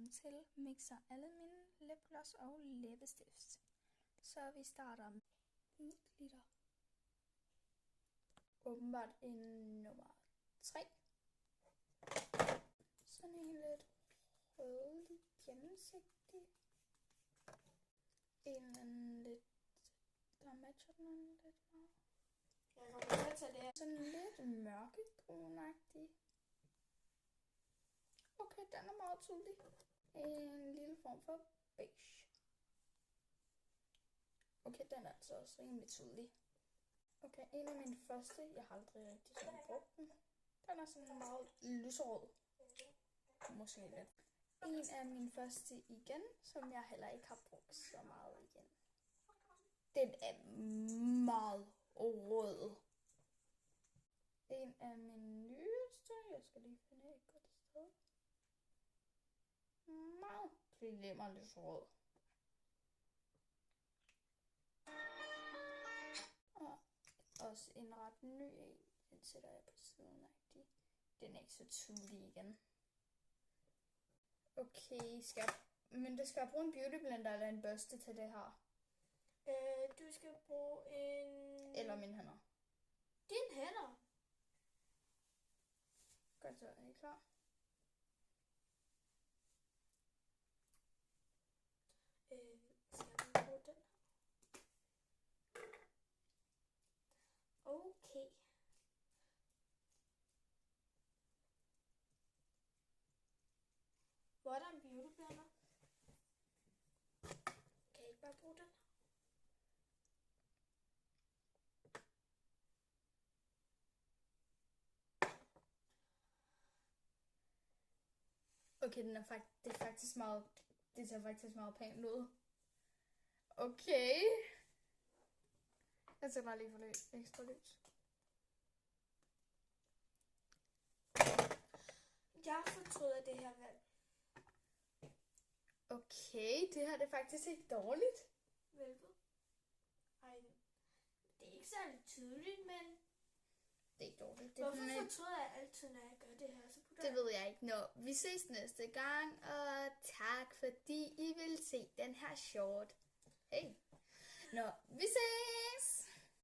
velkommen til Mixer alle mine lipgloss og læbestift. Så vi starter med 1 liter. Åbenbart en nummer 3. Sådan en lidt rødlig gennemsigtig. En eller anden lidt, der matcher den anden lidt meget. Jeg kommer til at tage det her. Sådan lidt mørkebrunagtig. Okay, den er meget tydelig. En lille form for beige. Okay, den er altså også rimelig tydelig. Okay, en af mine første, jeg har aldrig rigtig sådan brugt den. Den er sådan meget lyserød. Måske lidt. En af mine første igen, som jeg heller ikke har brugt så meget igen. Den er meget rød. En af mine nyeste, jeg skal lige finde et godt sted. Meget glimmer lyserød. Og også en ret ny en. Den sætter jeg på siden af. Den er ikke så tydelig igen. Okay, men det skal jeg bruge en beauty blender eller en børste til det her? Du skal bruge en... Eller mine hænder? Dine hænder? Godt så, er I klar? Skal jeg bruge den her? Okay. Hvor er der en beauty blender? Kan jeg ikke bare bruge den? Okay, det ser faktisk meget pænt ud. Okay. Jeg tænker bare lige for ekstra lys. Jeg fortryder det her valg. Okay, det her det er faktisk ikke dårligt. Hvilket? Ej, det er ikke særlig tydeligt, men... Det er ikke dårligt. Hvorfor fortryder jeg altid, når jeg gør det her? Så det ved jeg ikke. Nå, vi ses næste gang, og tak fordi I vil se den her short. Hey. Nå, vi ses!